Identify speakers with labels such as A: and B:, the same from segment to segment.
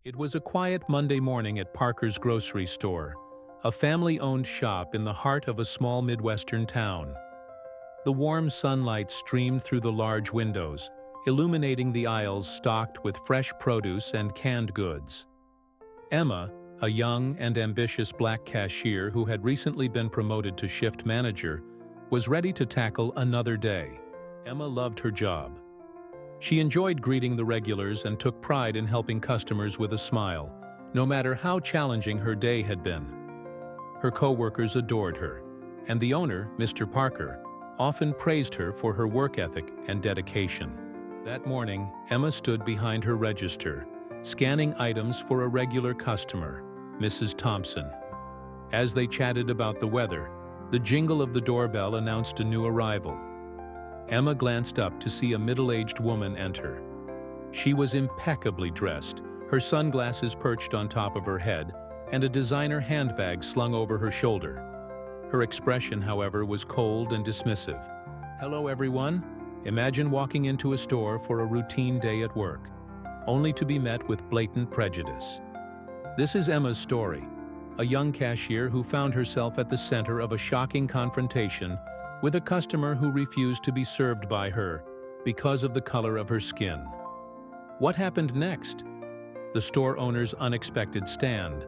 A: It was a quiet Monday morning at Parker's grocery store, a family-owned shop in the heart of a small Midwestern town. The warm sunlight streamed through the large windows, illuminating the aisles stocked with fresh produce and canned goods. Emma, a young and ambitious black cashier who had recently been promoted to shift manager, was ready to tackle another day. Emma loved her job. She enjoyed greeting the regulars and took pride in helping customers with a smile, no matter how challenging her day had been. Her co-workers adored her, and the owner, Mr. Parker, often praised her for her work ethic and dedication. That morning, Emma stood behind her register, scanning items for a regular customer, Mrs. Thompson. As they chatted about the weather, the jingle of the doorbell announced a new arrival. Emma glanced up to see a middle-aged woman enter. She was impeccably dressed, her sunglasses perched on top of her head, and a designer handbag slung over her shoulder. Her expression, however, was cold and dismissive. "Hello, everyone." Imagine walking into a store for a routine day at work, only to be met with blatant prejudice. This is Emma's story, a young cashier who found herself at the center of a shocking confrontation with a customer who refused to be served by her because of the color of her skin. What happened next? The store owner's unexpected stand,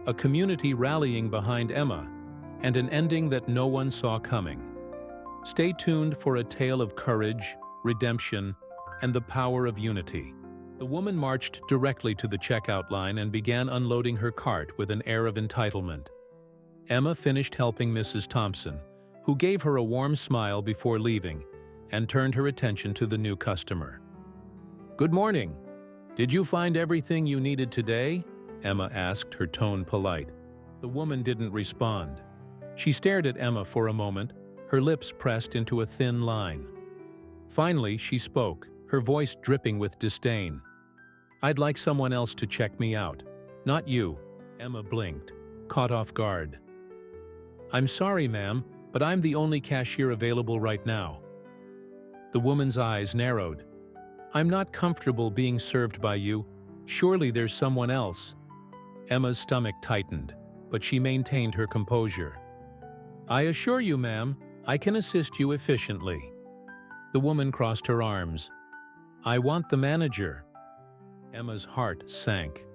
A: a community rallying behind Emma, and an ending that no one saw coming. Stay tuned for a tale of courage, redemption, and the power of unity. The woman marched directly to the checkout line and began unloading her cart with an air of entitlement. Emma finished helping Mrs. Thompson, who gave her a warm smile before leaving, and turned her attention to the new customer. "Good morning. Did you find everything you needed today?" Emma asked, her tone polite. The woman didn't respond. She stared at Emma for a moment, her lips pressed into a thin line. Finally, she spoke, her voice dripping with disdain. "I'd like someone else to check me out. Not you." Emma blinked, caught off guard. "I'm sorry, ma'am, but I'm the only cashier available right now." The woman's eyes narrowed. "I'm not comfortable being served by you. Surely there's someone else." Emma's stomach tightened, but she maintained her composure. "I assure you, ma'am, I can assist you efficiently." The woman crossed her arms. "I want the manager." Emma's heart sank.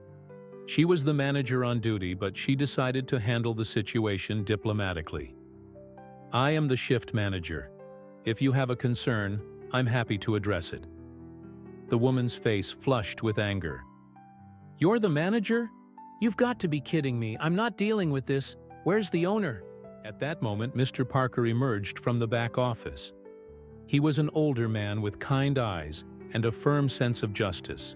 A: She was the manager on duty, but she decided to handle the situation diplomatically. "I am the shift manager. If you have a concern, I'm happy to address it." The woman's face flushed with anger. "You're the manager? You've got to be kidding me. I'm not dealing with this. Where's the owner?" At that moment, Mr. Parker emerged from the back office. He was an older man with kind eyes and a firm sense of justice.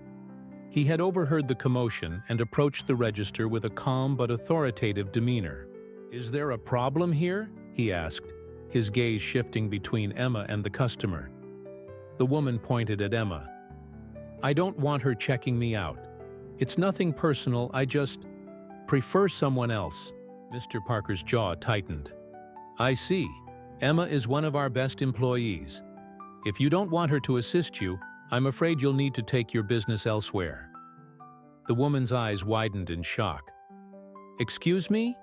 A: He had overheard the commotion and approached the register with a calm but authoritative demeanor. "Is there a problem here?" he asked, his gaze shifting between Emma and the customer. The woman pointed at Emma. "I don't want her checking me out. It's nothing personal, I just prefer someone else." Mr. Parker's jaw tightened. "I see. Emma is one of our best employees. If you don't want her to assist you, I'm afraid you'll need to take your business elsewhere." The woman's eyes widened in shock. "Excuse me?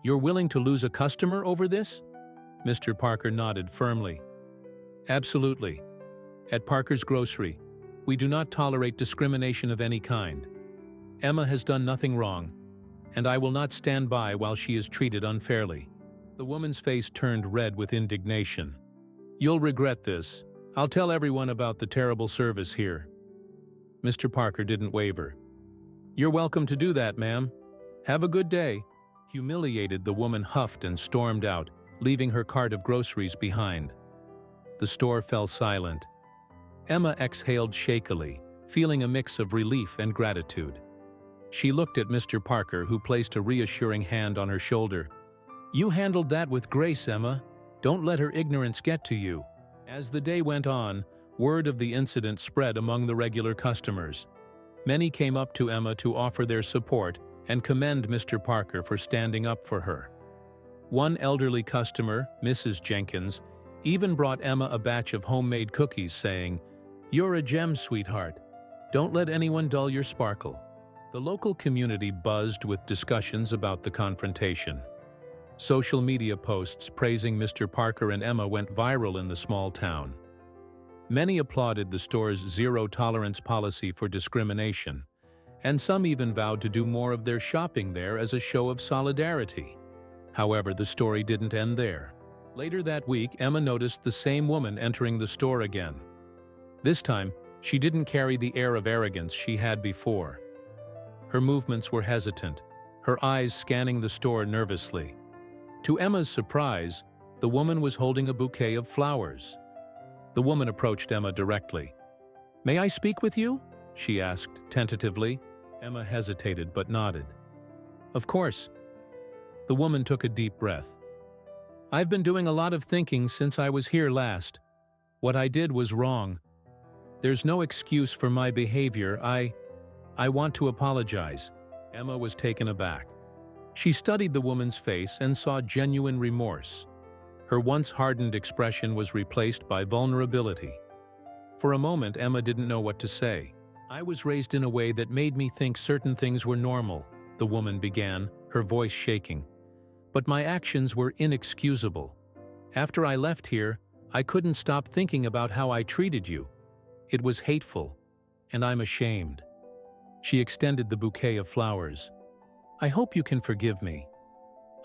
A: You're willing to lose a customer over this?" Mr. Parker nodded firmly. "Absolutely. At Parker's Grocery, we do not tolerate discrimination of any kind. Emma has done nothing wrong, and I will not stand by while she is treated unfairly." The woman's face turned red with indignation. "You'll regret this. I'll tell everyone about the terrible service here." Mr. Parker didn't waver. "You're welcome to do that, ma'am. Have a good day." Humiliated, the woman huffed and stormed out, leaving her cart of groceries behind. The store fell silent. Emma exhaled shakily, feeling a mix of relief and gratitude. She looked at Mr. Parker, who placed a reassuring hand on her shoulder. "You handled that with grace, Emma. Don't let her ignorance get to you." As the day went on, word of the incident spread among the regular customers. Many came up to Emma to offer their support and commend Mr. Parker for standing up for her. One elderly customer, Mrs. Jenkins, even brought Emma a batch of homemade cookies, saying, "You're a gem, sweetheart. Don't let anyone dull your sparkle." The local community buzzed with discussions about the confrontation. Social media posts praising Mr. Parker and Emma went viral in the small town. Many applauded the store's zero-tolerance policy for discrimination, and some even vowed to do more of their shopping there as a show of solidarity. However, the story didn't end there. Later that week, Emma noticed the same woman entering the store again. This time, she didn't carry the air of arrogance she had before. Her movements were hesitant, her eyes scanning the store nervously. To Emma's surprise, the woman was holding a bouquet of flowers. The woman approached Emma directly. "May I speak with you?" she asked tentatively. Emma hesitated but nodded. "Of course." The woman took a deep breath. "I've been doing a lot of thinking since I was here last. What I did was wrong. There's no excuse for my behavior. I want to apologize." Emma was taken aback. She studied the woman's face and saw genuine remorse. Her once hardened expression was replaced by vulnerability. For a moment, Emma didn't know what to say. "I was raised in a way that made me think certain things were normal," the woman began, her voice shaking. "But my actions were inexcusable. After I left here, I couldn't stop thinking about how I treated you. It was hateful, and I'm ashamed." She extended the bouquet of flowers. "I hope you can forgive me.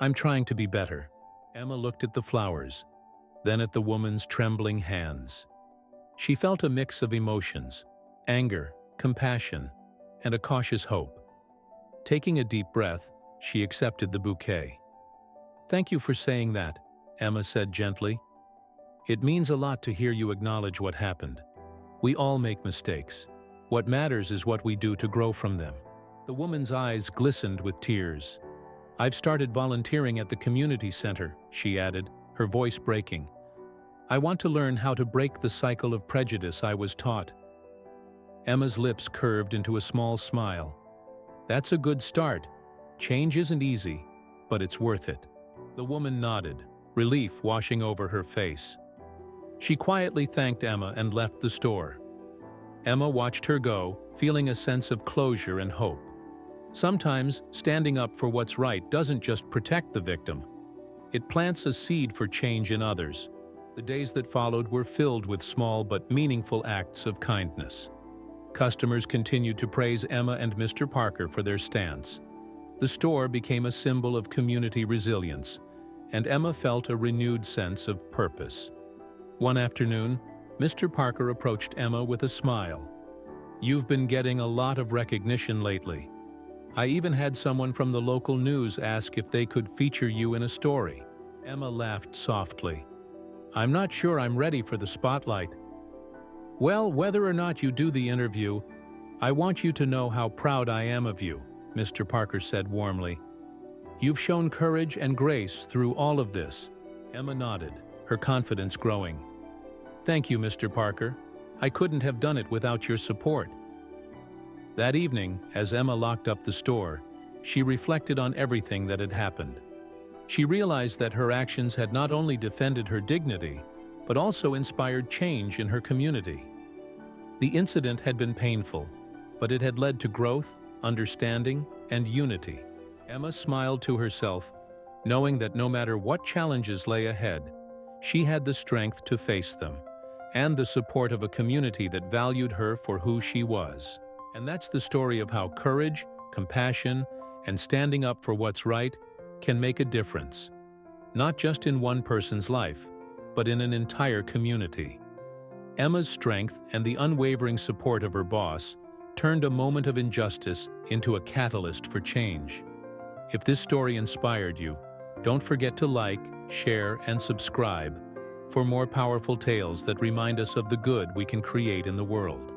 A: I'm trying to be better." Emma looked at the flowers, then at the woman's trembling hands. She felt a mix of emotions: anger, compassion, and a cautious hope. Taking a deep breath, she accepted the bouquet. "Thank you for saying that," Emma said gently. "It means a lot to hear you acknowledge what happened. We all make mistakes. What matters is what we do to grow from them." The woman's eyes glistened with tears. "I've started volunteering at the community center," she added, her voice breaking. "I want to learn how to break the cycle of prejudice I was taught." Emma's lips curved into a small smile. "That's a good start. Change isn't easy, but it's worth it." The woman nodded, relief washing over her face. She quietly thanked Emma and left the store. Emma watched her go, feeling a sense of closure and hope. Sometimes, standing up for what's right doesn't just protect the victim. It plants a seed for change in others. The days that followed were filled with small but meaningful acts of kindness. Customers continued to praise Emma and Mr. Parker for their stance. The store became a symbol of community resilience, and Emma felt a renewed sense of purpose. One afternoon, Mr. Parker approached Emma with a smile. "You've been getting a lot of recognition lately. I even had someone from the local news ask if they could feature you in a story." Emma laughed softly. "I'm not sure I'm ready for the spotlight." "Well, whether or not you do the interview, I want you to know how proud I am of you," Mr. Parker said warmly. "You've shown courage and grace through all of this." Emma nodded, her confidence growing. "Thank you, Mr. Parker. I couldn't have done it without your support." That evening, as Emma locked up the store, she reflected on everything that had happened. She realized that her actions had not only defended her dignity, but also inspired change in her community. The incident had been painful, but it had led to growth, understanding, and unity. Emma smiled to herself, knowing that no matter what challenges lay ahead, she had the strength to face them, and the support of a community that valued her for who she was. And that's the story of how courage, compassion, and standing up for what's right can make a difference, not just in one person's life, but in an entire community. Emma's strength and the unwavering support of her boss turned a moment of injustice into a catalyst for change. If this story inspired you, don't forget to like, share, and subscribe for more powerful tales that remind us of the good we can create in the world.